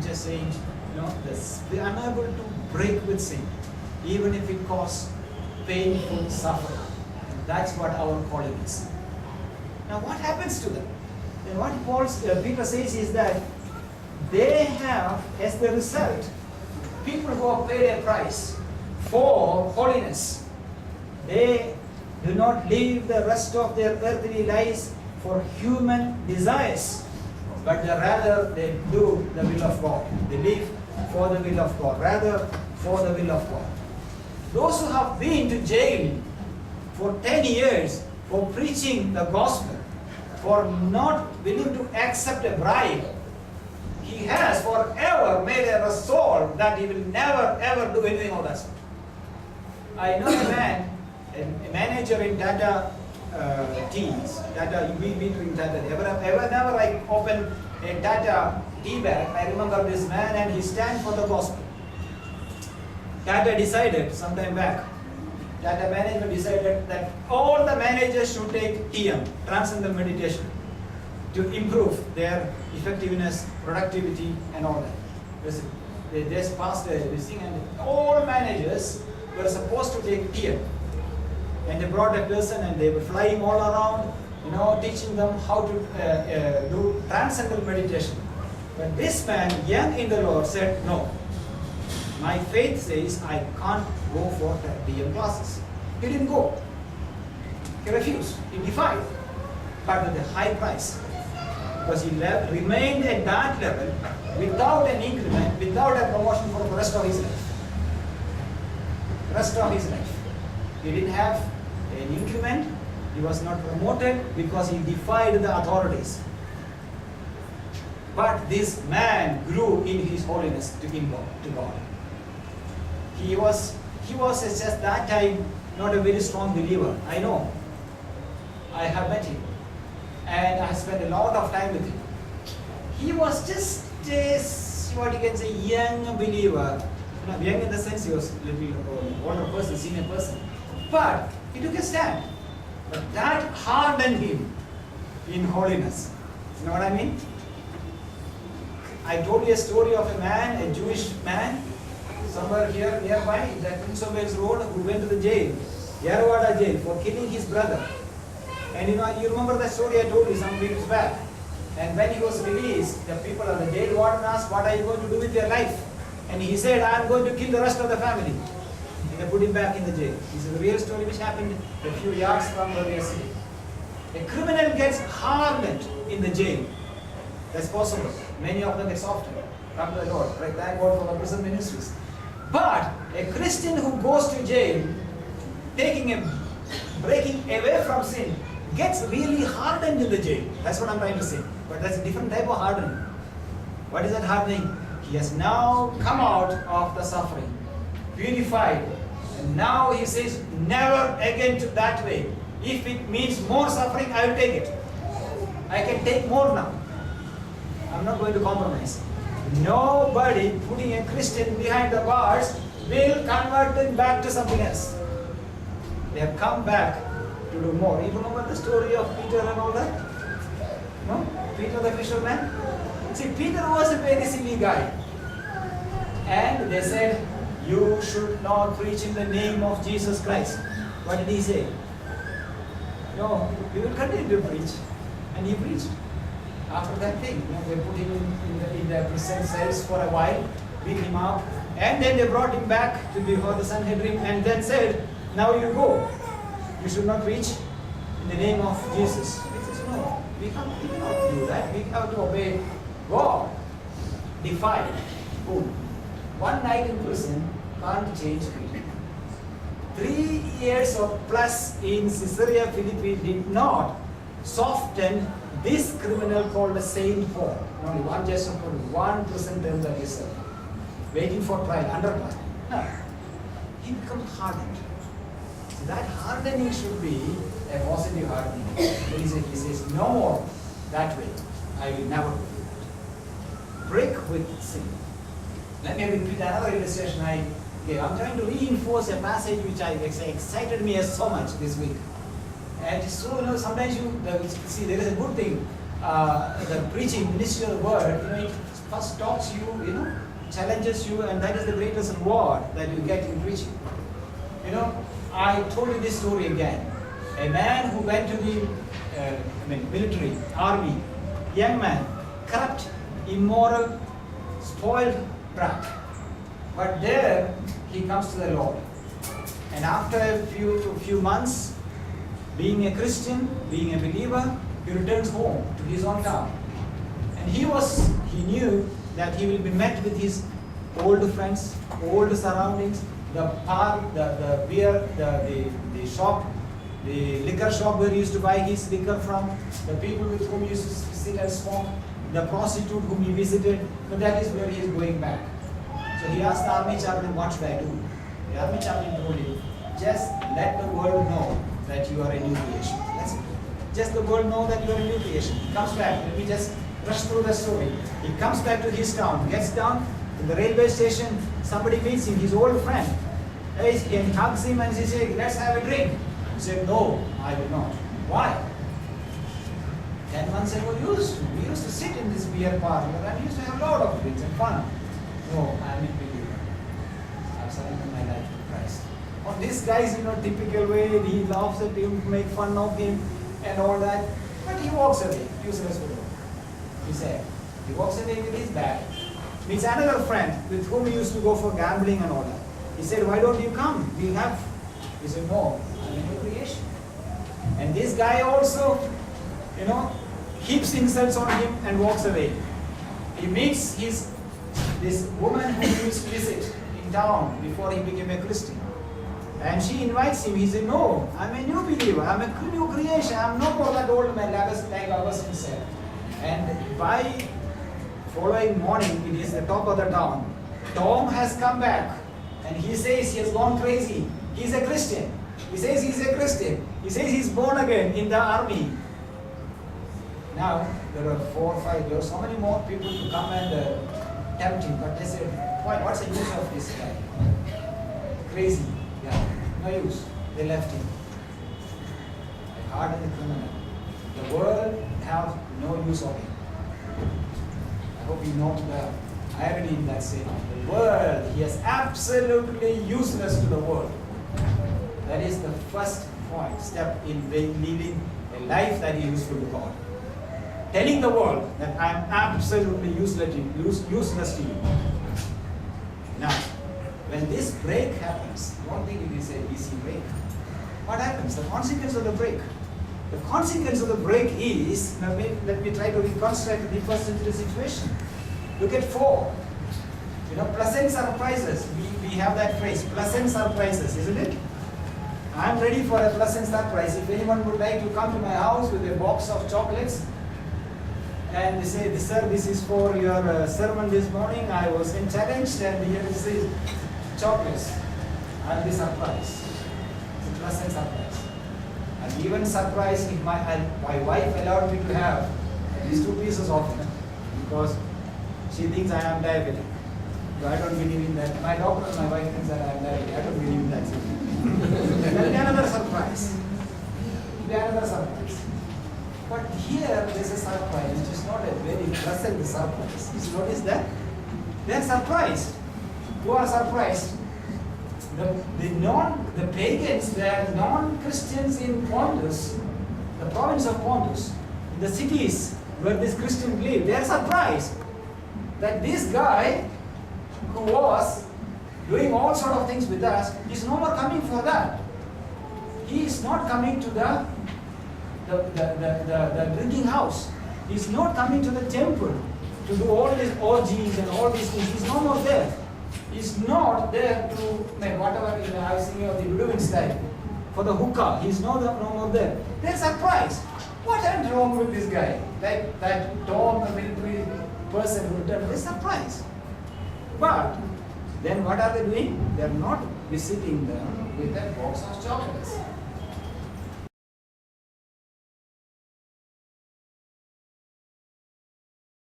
I'm just saying, we're unable to break with sin, even if it causes painful suffering. And that's what our calling is. Now, what happens to them? Then what Peter says is that they have, as the result, people who have paid a price for holiness. They do not live the rest of their earthly lives for human desires, but rather they do the will of God. They live for the will of God, rather for the will of God. Those who have been to jail for 10 years for preaching the gospel, for not willing to accept a bribe, he has forever made a resolve that he will never ever do anything of that sort. I know a man, a manager in Tata teas, Tata, we drink Tata. Whenever I open a Tata tea bag, I remember this man and he stands for the gospel. Tata decided some time back, Tata management decided that all the managers should take TM, Transcendental Meditation, to improve their effectiveness, productivity and all that. They just passed this thing and all managers were supposed to take TM. And they brought a person and they were flying all around, teaching them how to do transcendental meditation. But this man, young in the Lord, said, no, my faith says I can't go for DM classes. He didn't go. He refused. He defied. But at a high price. Because he remained at that level without an increment, without a promotion for the rest of his life. The rest of his life. He didn't have an increment. He was not promoted because he defied the authorities. But this man grew in his holiness to God. He was just that time not a very strong believer. I know. I have met him. And I spent a lot of time with him. He was just what you can say, young believer. Young in the sense he was a little older person, senior person. But he took a stand. But that hardened him in holiness. You know what I mean? I told you a story of a man, a Jewish man, somewhere here nearby, that Prince of Wales Road, who went to the jail, Yarwada jail, for killing his brother. And you remember that story I told you some weeks back. And when he was released, the people of the jail warden asked, what are you going to do with your life? And he said, I am going to kill the rest of the family. And they put him back in the jail. This is a real story which happened a few yards from where we are sitting. A criminal gets hardened in the jail. That's possible. Many of them get softened. Come to the Lord. Right? Thank God for the prison ministries. But a Christian who goes to jail, breaking away from sin, gets really hardened in the jail. That's what I'm trying to say. But that's a different type of hardening. What is that hardening? He has now come out of the suffering, purified. And now he says, never again to that way. If it means more suffering, I will take it. I can take more now. I'm not going to compromise. Nobody putting a Christian behind the bars will convert them back to something else. They have come back to do more. You remember the story of Peter and all that? No? Peter the fisherman? See, Peter was a very silly guy. And they said, you should not preach in the name of Jesus Christ. What did he say? No, we will continue to preach. And he preached. After that thing, they put him in the prison cells for a while, beat him up, and then they brought him back to before the Sanhedrin and then said, now you go. You should not preach in the name of Jesus. He says, no, we cannot do that. We have to obey God. Defy. Boom. One night in prison can't change people. 3 years of plus in Caesarea Philippi did not soften this criminal called Saint Paul. Only one just for 1 prison term that is waiting for trial, under trial. No. He becomes hardened. So that hardening should be a positive hardening. He says, no more that way. I will never do it. Break with sin. Let me repeat another illustration I gave. I'm trying to reinforce a passage which excited me so much this week. And so, sometimes see, there is a good thing. The preaching, ministerial word, it first talks you, challenges you, and that is the greatest reward that you get in preaching. I told you this story again. A man who went to the military, army, young man, corrupt, immoral, spoiled brat. But there he comes to the Lord. And after a few months, being a Christian, being a believer, he returns home to his own town. And he knew that he will be met with his old friends, old surroundings, the park, the beer, the shop, the liquor shop where he used to buy his liquor from, the people with whom he used to sit and smoke, the prostitute whom he visited. So that is where he is going back. So he asked the army chaplain, what should I do? The army chaplain told him, just let the world know that you are a new creation. That's it. Just the world know that you are a new creation. He comes back. Let me just rush through the story. He comes back to his town, gets down in the railway station. Somebody meets him, his old friend. He hugs him and he says, let's have a drink. He said, no, I will not. Why? 10 months ago, we used to sit in this beer parlor and we used to have a lot of drinks and fun. No, I am a believer. I have surrendered my life to Christ. On this guy's, typical way, he laughs at him, make fun of him and all that. But he walks away, useless fellow. He said, he walks away with his bag, meets another friend with whom he used to go for gambling and all that. He said, why don't you come? He said, no, I'm a new creation. And this guy also, heaps insults on him and walks away. He meets this woman who he used to visit in town before he became a Christian. And she invites him. He said, no, I'm a new believer. I'm a new creation. I'm no more that old man like Augustine said. And by following morning, it is the talk of the town. Tom has come back. And he says he has gone crazy. He's a Christian. He says he's a Christian. He says he's born again in the army. Now, there are 4 or 5, there were so many more people to come and tempt him. But they said, what's the use of this guy? Crazy. Yeah, no use. They left him. A hardened criminal. The world have no use of him. I hope you know the irony in that statement. The world, he is absolutely useless to the world. That is the first step in living a life that is useful to God. Telling the world that I am absolutely useless to you. Now, when this break happens, don't think it is an easy break. What happens? The consequence of the break. The consequence of the break is, let me try to reconstruct the first century situation. Look at 4. Pleasant surprises. We have that phrase, pleasant surprises, isn't it? I'm ready for a pleasant surprise. If anyone would like to come to my house with a box of chocolates and they say, sir, this is for your sermon this morning, I was challenged and here is the chocolates. I'll be surprised. It's a pleasant surprise. I'm even surprised if my wife allowed me to have at least 2 pieces of it because she thinks I am diabetic. So I don't believe in that. My doctor and my wife thinks that I am diabetic. I don't believe in that. That will be another surprise. It will be another surprise. But here there is a surprise which is not a very pleasant surprise. You notice that? They are surprised. Who are surprised? The pagans, the non-Christians in Pontus, the province of Pontus, the cities where these Christians live, they are surprised that this guy who was doing all sort of things with us is no more coming for that. He is not coming to the drinking house. He is not coming to the temple to do all these orgies and all these things. He is no more there. He is not there to whatever I was thinking of the Ludovic style for the hookah. He is no more there. They are surprised. What went wrong with this guy? Like that Tom, the military person who returned. They are surprised. But then what are they doing? They are not visiting them with a box of chocolates.